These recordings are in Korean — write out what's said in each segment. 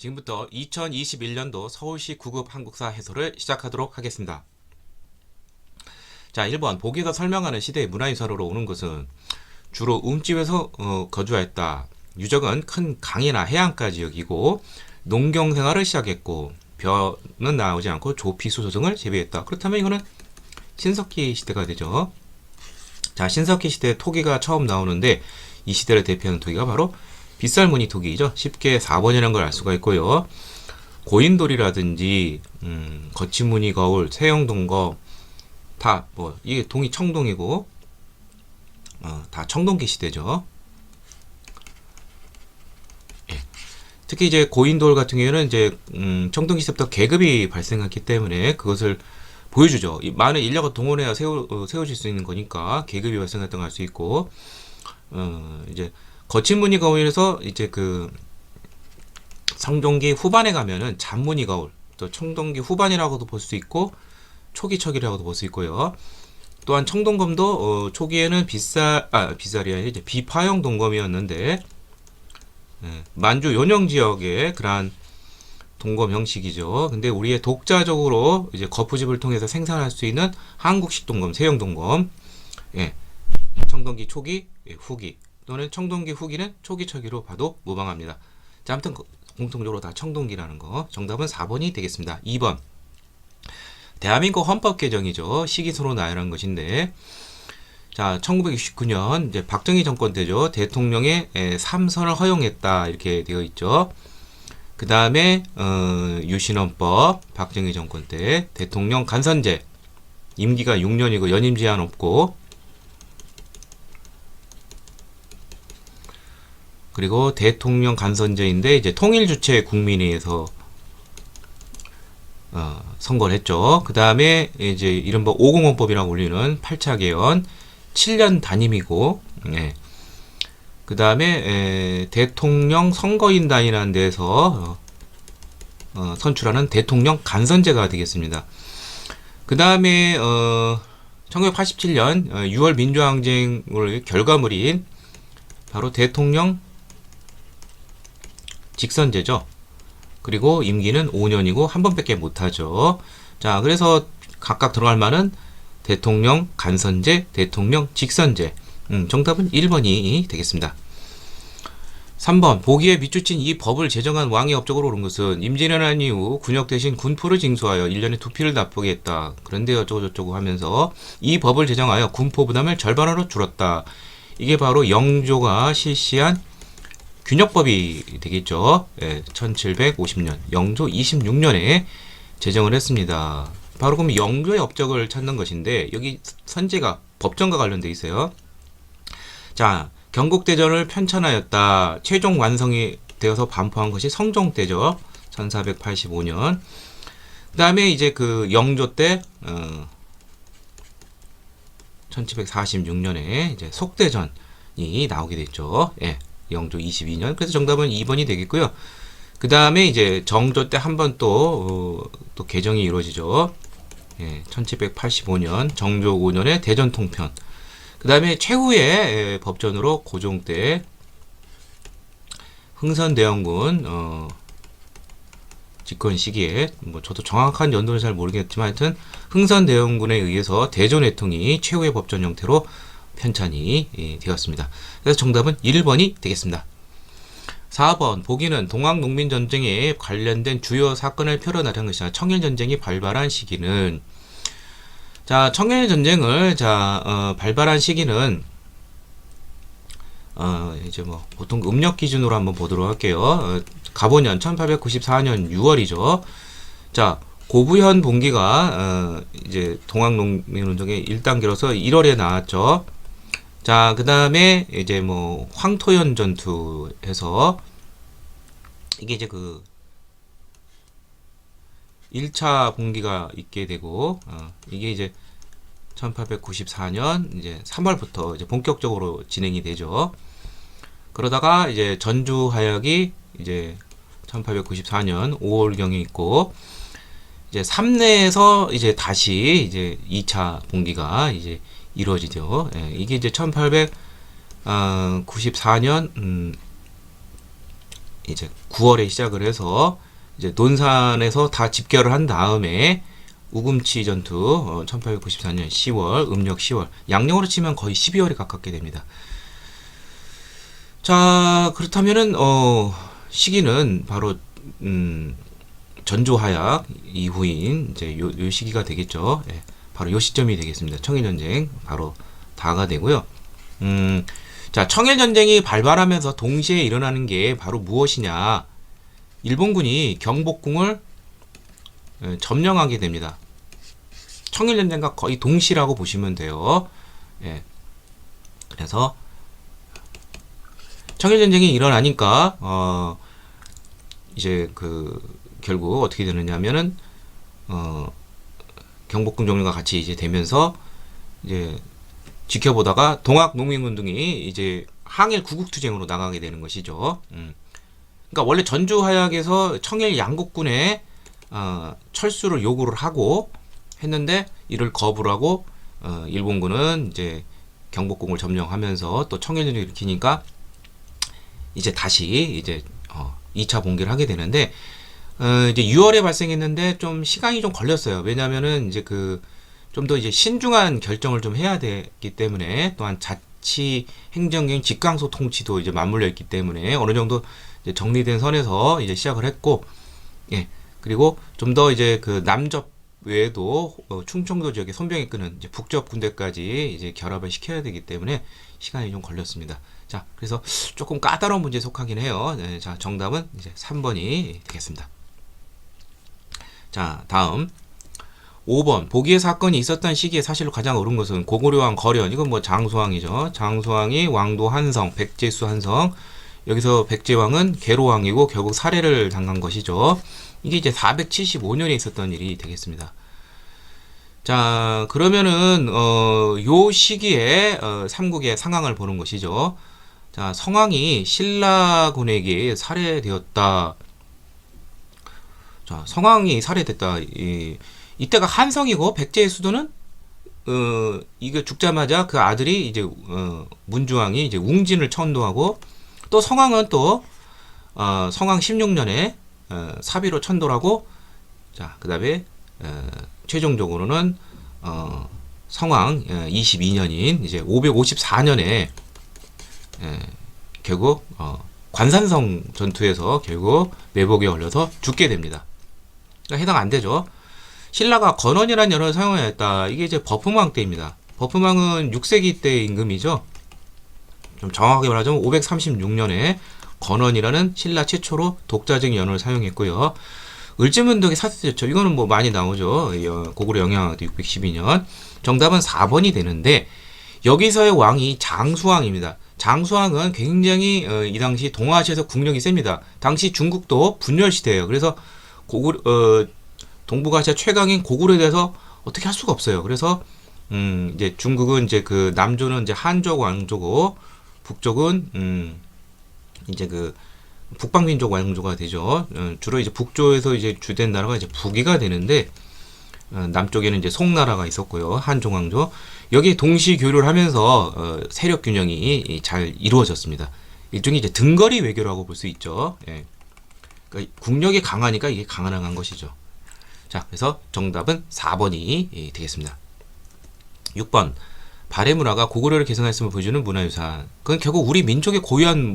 지금부터 2021년도 서울시 9급 한국사 해설을 시작하도록 하겠습니다. 자, 1번 보기에서 설명하는 시대의 문화유산으로 오는 것은 주로 움집에서 거주하였다. 유적은 큰 강이나 해안가 지역이고 농경생활을 시작했고 벼는 나오지 않고 조피, 수소 등을 재배했다. 그렇다면 이거는 신석기 시대가 되죠. 자, 신석기 시대에 토기가 처음 나오는데 이 시대를 대표하는 토기가 바로 빗살무늬 토기이죠. 쉽게 4번이라는 걸 알 수가 있고요. 고인돌이라든지 거친무늬 거울, 세영동거 다 이게 동이 청동이고 다 청동기 시대죠. 예. 특히 이제 고인돌 같은 경우에는 이제 청동기 시대부터 계급이 발생했기 때문에 그것을 보여주죠. 많은 인력을 동원해야 세워질 수 있는 거니까 계급이 발생했던 걸 알 수 있고 이제 거친무늬 거울에서 이제 그 청동기 후반에 가면은 잔무늬 거울, 또 청동기 후반이라고도 볼 수 있고 초기척이라고도 볼 수 있고요. 또한 청동검도 초기에는 빗살이 아니라 이제 비파형 동검이었는데 만주 연영 지역의 그러한 동검 형식이죠. 근데 우리의 독자적으로 이제 거푸집을 통해서 생산할 수 있는 한국식 동검, 세형 동검, 청동기 초기, 후기 또는 청동기 후기는 초기척이로 봐도 무방합니다. 자, 아무튼 공통적으로 다 청동기라는 거. 정답은 4번이 되겠습니다. 2번. 대한민국 헌법 개정이죠. 시기소로 나열한 것인데, 자, 1969년 이제 박정희 정권 때죠. 대통령의 3선을 허용했다 이렇게 되어 있죠. 그 다음에 유신헌법 박정희 정권 때 대통령 간선제 임기가 6년이고 연임 제한 없고, 그리고 대통령 간선제인데 이제 통일주체 국민회에서 선거를 했죠. 그 다음에 이제 이른바 50원법이라고 불리는 8차 개헌 7년 단임이고, 그 다음에 대통령 선거인단이라는 데서 선출하는 대통령 간선제가 되겠습니다. 그 다음에 1987년 6월 민주항쟁의 결과물인 바로 대통령 직선제죠. 그리고 임기는 5년이고 한 번밖에 못하죠. 자, 그래서 각각 들어갈 만은 대통령 간선제, 대통령 직선제. 정답은 1번이 되겠습니다. 3번 보기에 밑줄친 이 법을 제정한 왕의 업적으로 오른 것은 임진왜란 이후 군역 대신 군포를 징수하여 1년에 2피를 납부하게 했다. 그런데 어쩌고저쩌고 하면서 이 법을 제정하여 군포 부담을 절반으로 줄였다. 이게 바로 영조가 실시한 균역법이 되겠죠. 1750년 영조 26년에 제정을 했습니다. 바로 그럼 영조의 업적을 찾는 것인데 여기 선제가 법정과 관련돼 있어요. 자, 경국대전을 편찬하였다. 최종 완성이 되어서 반포한 것이 성종때죠. 1485년. 그 다음에 이제 그 영조 때 1746년에 이제 속대전이 나오게 됐죠. 영조 22년. 그래서 정답은 2번이 되겠고요. 그 다음에 이제 정조 때 한 번 또 개정이 이루어지죠. 1785년 정조 5년에 대전통편. 그 다음에 최후의 법전으로 고종 때 흥선대원군 집권 시기에 저도 정확한 연도는 잘 모르겠지만 하여튼 흥선대원군에 의해서 대전회통이 최후의 법전 형태로 편찬이 되었습니다. 그래서 정답은 1번이 되겠습니다. 4번 보기는 동학농민전쟁에 관련된 주요 사건을 표현하려는 것이다. 청일전쟁이 발발한 시기는, 자, 청일전쟁을 발발한 시기는 이제 보통 음력 기준으로 한번 보도록 할게요. 가보년 1894년 6월이죠. 자, 고부현 봉기가 이제 동학농민운동의 1단계로서 1월에 나왔죠. 자, 그 다음에 이제 황토현 전투 해서 이게 이제 그 1차 봉기가 있게 되고, 이게 이제 1894년 이제 3월부터 이제 본격적으로 진행이 되죠. 그러다가 이제 전주하역이 이제 1894년 5월경에 있고, 이제 삼내에서 이제 다시 이제 2차 봉기가 이제 이루어지죠. 이게 이제 1894년 이제 9월에 시작을 해서 이제 논산에서 다 집결을 한 다음에 우금치 전투 1894년 10월, 음력 10월, 양력으로 치면 거의 12월에 가깝게 됩니다. 자, 그렇다면은 시기는 바로 전조하약 이후인 이제 요 시기가 되겠죠. 예, 바로 요 시점이 되겠습니다. 청일전쟁 바로 다가 되고요. 자, 청일전쟁이 발발하면서 동시에 일어나는 게 바로 무엇이냐? 일본군이 경복궁을 점령하게 됩니다. 청일전쟁과 거의 동시라고 보시면 돼요. 예. 그래서 청일전쟁이 일어나니까 이제 결국 어떻게 되느냐면은 경복궁 종료가 같이 이제 되면서 이제 지켜보다가 동학농민운동이 이제 항일 구국투쟁으로 나가게 되는 것이죠. 그러니까 원래 전주하약에서 청일 양국군의 철수를 요구를 하고 했는데 이를 거부를 하고 일본군은 이제 경복궁을 점령하면서 또 청일전쟁을 일으키니까 이제 다시 이제 2차 봉기를 하게 되는데 이제 6월에 발생했는데 좀 시간이 좀 걸렸어요. 왜냐면은 이제 좀 더 이제 신중한 결정을 좀 해야 되기 때문에 또한 자치 행정경 직강소 통치도 이제 맞물려 있기 때문에 어느 정도 이제 정리된 선에서 이제 시작을 했고, 예, 그리고 좀 더 이제 남접 외에도 충청도 지역에 손병이 끄는 이제 북접 군대까지 이제 결합을 시켜야 되기 때문에 시간이 좀 걸렸습니다. 자, 그래서 조금 까다로운 문제에 속하긴 해요. 네, 자, 정답은 이제 3번이 되겠습니다. 자, 다음 5번 보기의 사건이 있었던 시기에 사실로 가장 옳은 것은 고구려왕 거련, 이건 뭐 장수왕이죠. 장수왕이 왕도 한성, 백제수 한성, 여기서 백제왕은 계로왕이고 결국 살해를 당한 것이죠. 이게 이제 475년에 있었던 일이 되겠습니다. 자, 그러면은 요 시기에 삼국의 상황을 보는 것이죠. 자, 성왕이 신라군에게 살해되었다. 자, 성왕이 살해됐다. 이때가 한성이고 백제의 수도는 이게 죽자마자 그 아들이 이제 문주왕이 이제 웅진을 천도하고 또 성왕은 또 성왕 16년에 사비로 천도하고, 자, 그다음에 최종적으로는 성왕 22년인 이제 554년에 결국 관산성 전투에서 결국 매복에 걸려서 죽게 됩니다. 그러니까 해당 안 되죠. 신라가 건원이라는 연어를 사용하였다. 이게 이제 버프망 때입니다. 버프망은 6세기 때 임금이죠. 좀 정확하게 말하자면 536년에 건원이라는 신라 최초로 독자적인 연어를 사용했고요. 을지문덕이 사퇴됐죠. 이거는 뭐 많이 나오죠. 고구려 영향도 612년. 정답은 4번이 되는데 여기서의 왕이 장수왕입니다. 장수왕은 굉장히 이 당시 동아시아에서 국력이 셉니다. 당시 중국도 분열시대예요. 그래서 동북아시아 최강인 고구려에 대해서 어떻게 할 수가 없어요. 그래서 이제 중국은 이제 남조는 이제 한족 왕조고 북쪽은 이제 북방민족 왕조가 되죠. 주로 이제 북조에서 이제 주된 나라가 이제 북이가 되는데 남쪽에는 이제 송나라가 있었고요. 한족 왕조. 여기 동시 교류를 하면서 세력 균형이 잘 이루어졌습니다. 일종의 이제 등거리 외교라고 볼 수 있죠. 예. 그러니까 국력이 강하니까 이게 가능한 것이죠. 자, 그래서 정답은 4번이 되겠습니다. 6번. 발해 문화가 고구려를 개성했음을 보여주는 문화유산. 그건 결국 우리 민족의 고유한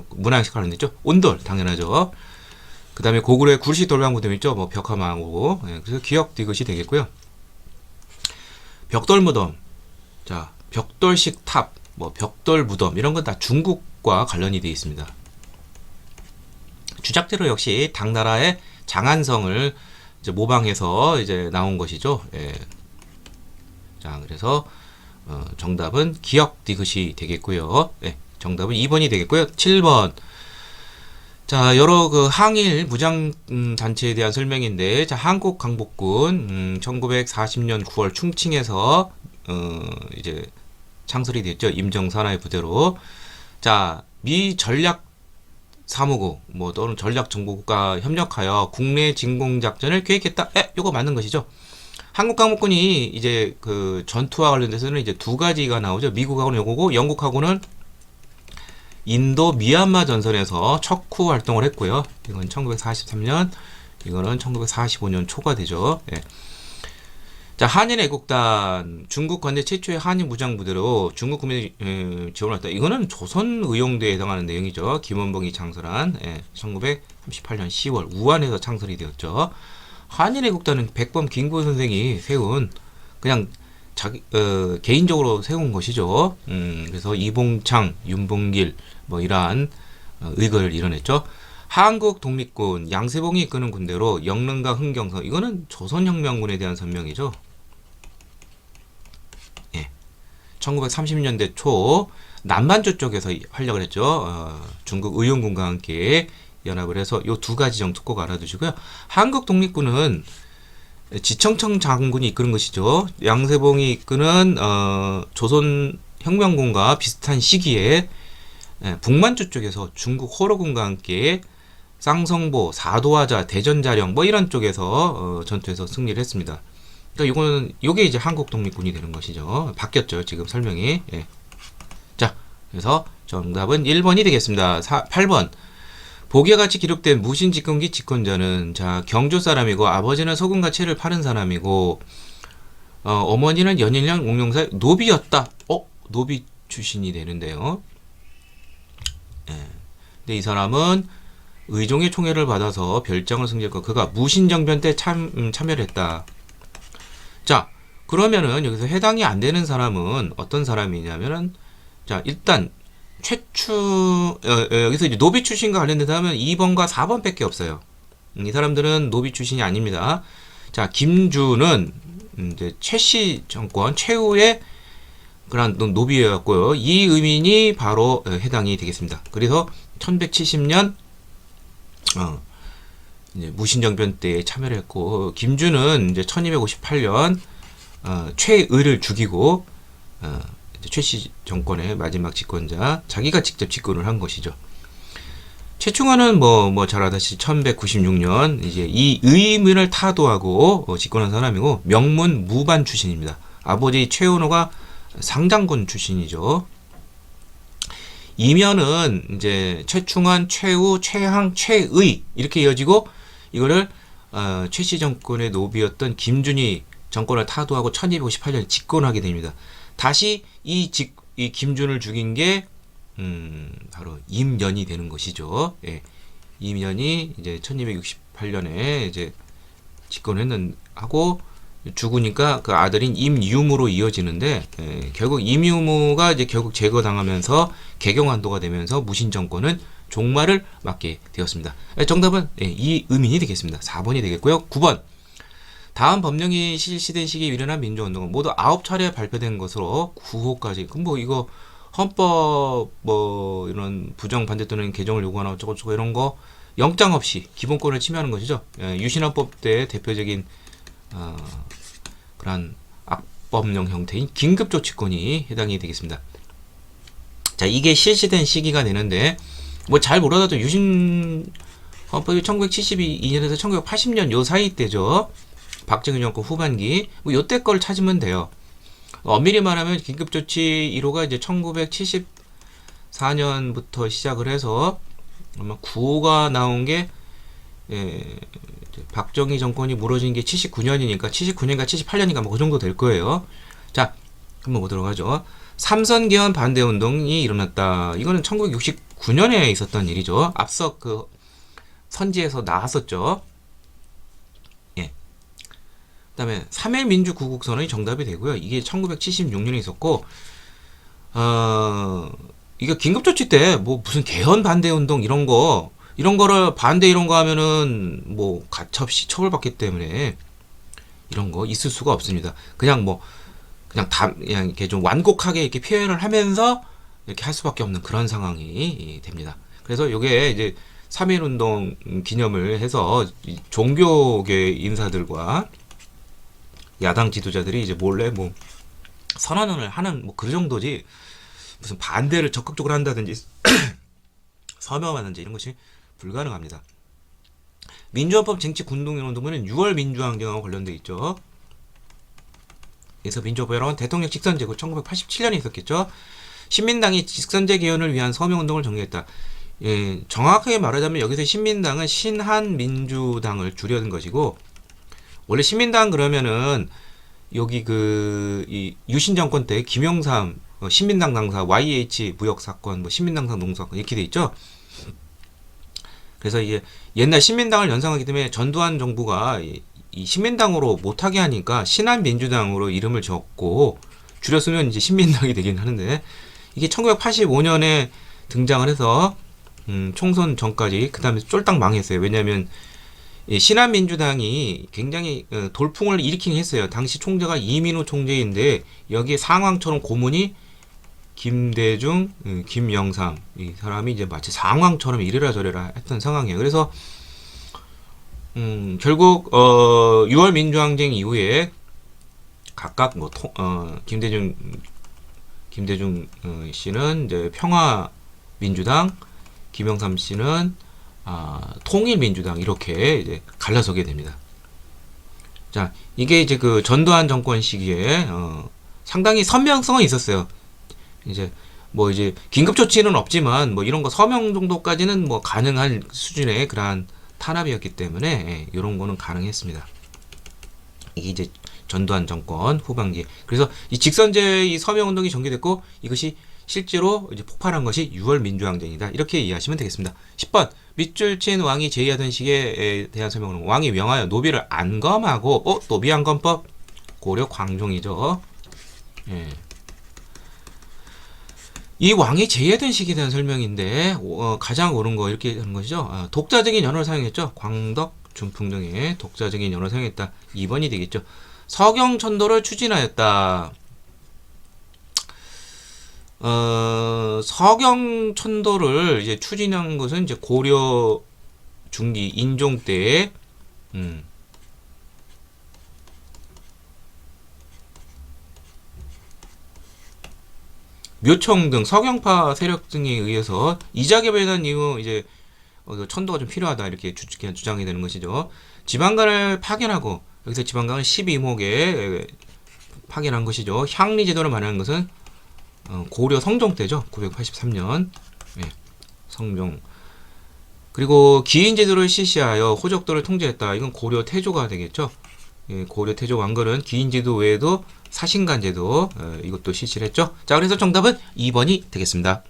문화식을 하는데죠. 온돌, 당연하죠. 그 다음에 고구려의 구리시 돌방 무덤 있죠. 뭐 벽화마하고. 예, 그래서 기억 디귿이 되겠고요. 벽돌 무덤. 자, 벽돌식 탑, 뭐 벽돌 무덤 이런 건 다 중국과 관련이 되어 있습니다. 주작대로 역시 당나라의 장안성을 이제 모방해서 이제 나온 것이죠. 예. 자, 그래서 정답은 기억 디귿이 되겠고요. 예, 정답은 2번이 되겠고요. 7번. 자, 여러 항일 무장 단체에 대한 설명인데, 자, 한국 강복군 1940년 9월 충칭에서 이제 창설이 됐죠. 임정산하의 부대로. 자, 미 전략 사무국 뭐 또는 전략 정보국과 협력하여 국내 진공 작전을 계획했다. 요거 맞는 것이죠. 한국 강복군이 이제 전투와 관련돼서는 이제 두 가지가 나오죠. 미국하고는 요거고 영국하고는 인도 미얀마 전선에서 척후 활동을 했고요. 이건 1943년, 이거는 1945년 초가 되죠. 예. 자, 한인 애국단, 중국 관내 최초의 한인 무장부대로 중국 국민이 지원했다. 이거는 조선 의용대에 해당하는 내용이죠. 김원봉이 창설한 1938년 10월 우한에서 창설이 되었죠. 한인 애국단은 백범 김구 선생이 세운 그냥 자기 개인적으로 세운 것이죠. 그래서 이봉창, 윤봉길 뭐 이러한 의거를 이뤄냈죠. 한국 독립군 양세봉이 이끄는 군대로 영릉과 흥경성, 이거는 조선혁명군에 대한 선명이죠. 1930년대 초 남반주 쪽에서 활약을 했죠. 중국 의용군과 함께 연합을 해서 이 두 가지 정도 꼭 알아두시고요. 한국 독립군은 지청청 장군이 이끄는 것이죠. 양세봉이 이끄는 조선혁명군과 비슷한 시기에 북만주 쪽에서 중국 호로군과 함께 쌍성보, 사도하자, 대전자령 뭐 이런 쪽에서 전투에서 승리를 했습니다. 그러니까 요게 이제 한국 독립군이 되는 것이죠. 바뀌었죠, 지금 설명이. 예. 자, 그래서 정답은 1번이 되겠습니다. 8번. 복에 같이 기록된 무신직권기 직권자는, 자, 경주 사람이고 아버지는 소금과 채를 파는 사람이고 어머니는 연일량 옥룡사의 노비였다. 노비 출신이 되는데요. 예. 근데 이 사람은 의종의 총애를 받아서 별장을 승지했고 그가 무신정변 때 참여를 했다. 자, 그러면은 여기서 해당이 안 되는 사람은 어떤 사람이냐면은, 자, 일단 여기서 이제 노비 출신과 관련된 사람은 2번과 4번 밖에 없어요. 이 사람들은 노비 출신이 아닙니다. 자, 김주는 이제 최씨 정권 최후의 그런 노비였고요. 이 의민이 바로 해당이 되겠습니다. 그래서 1170년 이제 무신정변 때 참여를 했고, 김주는 이제 1258년 최의를 죽이고 최씨 정권의 마지막 집권자, 자기가 직접 집권을 한 것이죠. 최충원은 뭐 잘 아다시피 1196년 이제 이 의민을 타도하고 집권한 사람이고, 명문 무반 출신입니다. 아버지 최은호가 상장군 출신이죠. 이면은 이제 최충원, 최우, 최항, 최의 이렇게 이어지고, 이거를 최씨 정권의 노비였던 김준이 정권을 타도하고 1258년 집권하게 됩니다. 다시 이 김준을 죽인 게 바로 임연이 되는 것이죠. 예. 임연이 이제 1268년에 이제 집권하고 죽으니까 그 아들인 임유무로 이어지는데, 결국 임유무가 이제 결국 제거당하면서 개경환도가 되면서 무신 정권은 종말을 맞게 되었습니다. 정답은 이 의민이 되겠습니다. 4번이 되겠고요. 9번. 다음 법령이 실시된 시기에 일어난 민주운동은 모두 9차례 발표된 것으로 9호까지. 그럼 뭐 이거 헌법 뭐 이런 부정 반대 또는 개정을 요구하나 어쩌고저쩌고 이런 거 영장 없이 기본권을 침해하는 것이죠. 유신헌법 때 대표적인 그런 악법령 형태인 긴급조치권이 해당이 되겠습니다. 자, 이게 실시된 시기가 되는데 뭐 잘 몰라도 유신 헌법이 1972년에서 1980년 요 사이 때죠. 박정희 정권 후반기. 뭐 요때 걸 찾으면 돼요. 엄밀히 말하면 긴급조치 1호가 이제 1974년부터 시작을 해서 아마 9호가 나온 게 박정희 정권이 무너진 게 79년이니까 79년인가 78년인가 뭐 그 정도 될 거예요. 자, 한번 보도록 하죠. 삼선 개헌 반대 운동이 일어났다. 이거는 1969년에 있었던 일이죠. 앞서 그 선지에서 나왔었죠. 예. 그다음에 3일 민주 구국선언이 정답이 되고요. 이게 1976년에 있었고, 이거 긴급조치 때 뭐 무슨 개헌 반대 운동 이런 거를 반대 이런 거 하면은 뭐 가처없이 처벌받기 때문에 이런 거 있을 수가 없습니다. 그냥 이렇게 좀 완곡하게 이렇게 표현을 하면서 이렇게 할 수밖에 없는 그런 상황이 됩니다. 그래서 요게 이제 3.1 운동 기념을 해서 종교계 인사들과 야당 지도자들이 이제 몰래 뭐 선언을 하는 뭐 그 정도지, 무슨 반대를 적극적으로 한다든지 서명하든지 이런 것이 불가능합니다. 민주헌법 쟁취 군동운동은 6월 민주항쟁하고 관련돼 있죠. 그래서 민주헌법이라는 대통령 직선제고 1987년에 있었겠죠. 신민당이 직선제 개헌을 위한 서명운동을 전개했다. 예, 정확하게 말하자면 여기서 신민당은 신한민주당을 줄여든 것이고, 원래 신민당 그러면은 여기 이 유신 정권 때 김영삼 신민당 당사 YH 무역 사건 뭐 신민당사 농사건 이렇게 돼 있죠. 그래서 이게 옛날 신민당을 연상하기 때문에 전두환 정부가 이 신민당으로 못하게 하니까 신한민주당으로 이름을 적고 줄였으면 이제 신민당이 되긴 하는데, 이게 1985년에 등장을 해서 총선 전까지 그 다음에 쫄딱 망했어요. 왜냐하면 신한민주당이 굉장히 돌풍을 일으키긴 했어요. 당시 총재가 이민우 총재인데 여기에 상황처럼 고문이 김대중, 김영삼 이 사람이 이제 마치 상황처럼 이래라 저래라 했던 상황이에요. 그래서 결국 6월 민주항쟁 이후에 각각 뭐 김대중 씨는 이제 평화민주당, 김영삼 씨는 통일민주당 이렇게 이제 갈라서게 됩니다. 자, 이게 이제 그 전두환 정권 시기에 상당히 선명성은 있었어요. 이제 뭐 이제 긴급 조치는 없지만 뭐 이런 거 서명 정도까지는 뭐 가능한 수준의 그러한 탄압이었기 때문에 이런 거는 가능했습니다. 이게 이제 전두환 정권 후반기. 그래서 이 직선제 이 서명 운동이 전개됐고 이것이 실제로 이제 폭발한 것이 6월 민주항쟁이다. 이렇게 이해하시면 되겠습니다. 10번 밑줄 친 왕이 제의하던 시기에 대한 설명은 왕이 명하여 노비를 안검하고 노비 안검법 고려 광종이죠. 예. 이 왕이 제의하던 시기에 대한 설명인데 가장 옳은 거 이렇게 하는 것이죠. 독자적인 연어를 사용했죠. 광덕, 준풍 등의 독자적인 연어를 사용했다. 2번이 되겠죠. 서경천도를 추진하였다. 서경천도를 이제 추진한 것은 이제 고려 중기 인종 때에 묘청 등 서경파 세력 등에 의해서 이자개발에 대한 이후 이제 천도가 좀 필요하다 이렇게 주장이 되는 것이죠. 지방간을 파견하고 여기서 지방간을 12목에 파견한 것이죠. 향리제도를 말하는 것은 고려 성종 때죠. 983년 성종. 그리고 기인제도를 실시하여 호족도를 통제했다. 이건 고려 태조가 되겠죠. 고려 태조 왕건은 기인제도 외에도 사신간제도 이것도 실시를 했죠. 자, 그래서 정답은 2번이 되겠습니다.